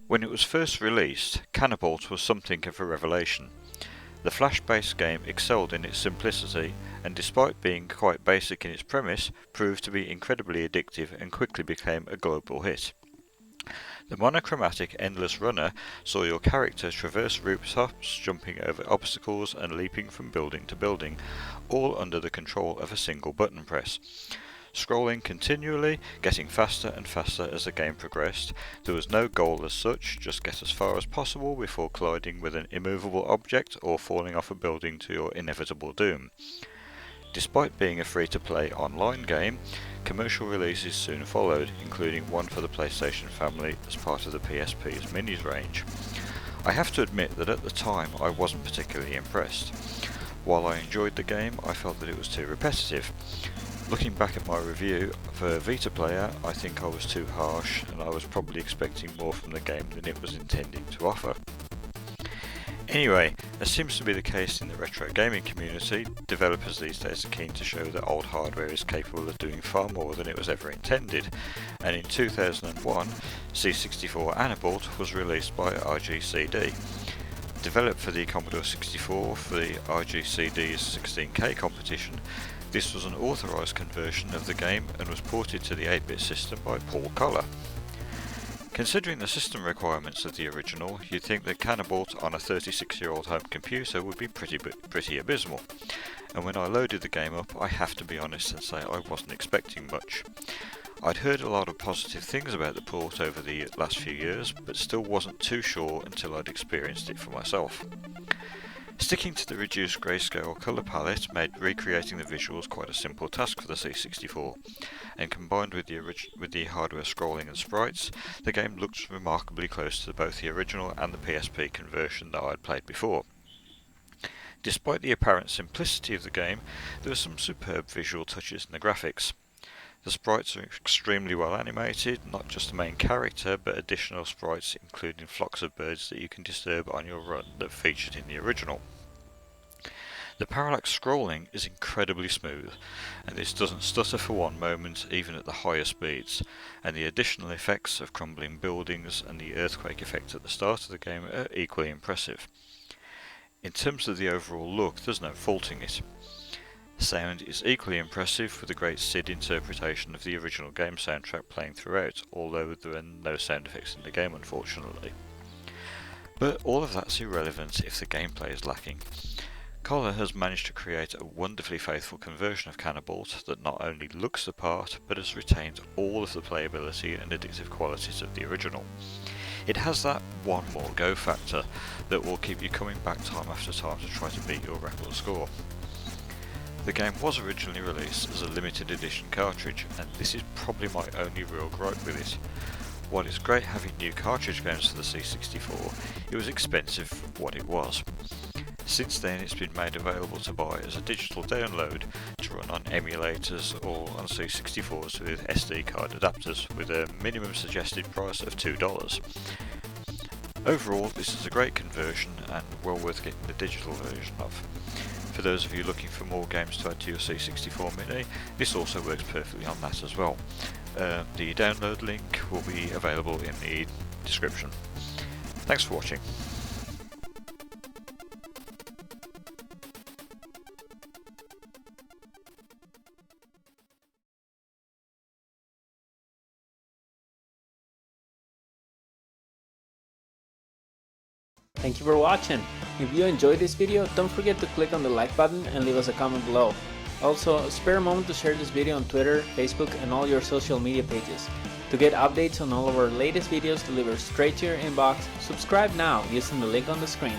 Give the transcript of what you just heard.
When it was first released, Canabalt was something of a revelation. The flash-based game excelled in its simplicity, and despite being quite basic in its premise, proved to be incredibly addictive and quickly became a global hit. The monochromatic endless runner saw your character traverse rooftops, jumping over obstacles and leaping from building to building, all under the control of a single button press. Scrolling continually, getting faster and faster as the game progressed. There was no goal as such, just get as far as possible before colliding with an immovable object or falling off a building to your inevitable doom. Despite being a free-to-play online game, commercial releases soon followed, including one for the PlayStation family as part of the PSP's Minis range. I have to admit that at the time I wasn't particularly impressed. While I enjoyed the game, I felt that it was too repetitive. Looking back at my review for Vita player, I think I was too harsh and I was probably expecting more from the game than it was intending to offer. Anyway, as seems to be the case in the retro gaming community, developers these days are keen to show that old hardware is capable of doing far more than it was ever intended, and in 2001, C64anabalt was released by RGCD. Developed for the Commodore 64 for the RGCD's 16K competition, this was an authorised conversion of the game and was ported to the 8-bit system by Paul Collar. Considering the system requirements of the original, you'd think that Canabalt on a 36-year-old home computer would be pretty abysmal, and when I loaded the game up I have to be honest and say I wasn't expecting much. I'd heard a lot of positive things about the port over the last few years, but still wasn't too sure until I'd experienced it for myself. Sticking to the reduced grayscale colour palette made recreating the visuals quite a simple task for the C64, and combined with the hardware scrolling and sprites, the game looks remarkably close to both the original and the PSP conversion that I had played before. Despite the apparent simplicity of the game, there are some superb visual touches in the graphics. The sprites are extremely well animated, not just the main character, but additional sprites including flocks of birds that you can disturb on your run that featured in the original. The parallax scrolling is incredibly smooth, and this doesn't stutter for one moment even at the higher speeds, and the additional effects of crumbling buildings and the earthquake effect at the start of the game are equally impressive. In terms of the overall look, there's no faulting it. Sound is equally impressive, with a great SID interpretation of the original game soundtrack playing throughout, although there are no sound effects in the game unfortunately. But all of that's irrelevant if the gameplay is lacking. Collar has managed to create a wonderfully faithful conversion of Canabalt that not only looks the part, but has retained all of the playability and addictive qualities of the original. It has that one more go factor that will keep you coming back time after time to try to beat your record score. The game was originally released as a limited edition cartridge, and this is probably my only real gripe with it. While it's great having new cartridge games for the C64, it was expensive for what it was. Since then it's been made available to buy as a digital download to run on emulators or on C64s with SD card adapters, with a minimum suggested price of $2. Overall, this is a great conversion and well worth getting the digital version of. For those of you looking for more games to add to your C64 Mini, this also works perfectly on that as well. The download link will be available in the description. Thanks for watching. Thank you for watching. If you enjoyed this video, don't forget to click on the like button and leave us a comment below. Also, spare a moment to share this video on Twitter, Facebook, and all your social media pages. To get updates on all of our latest videos delivered straight to your inbox, subscribe now using the link on the screen.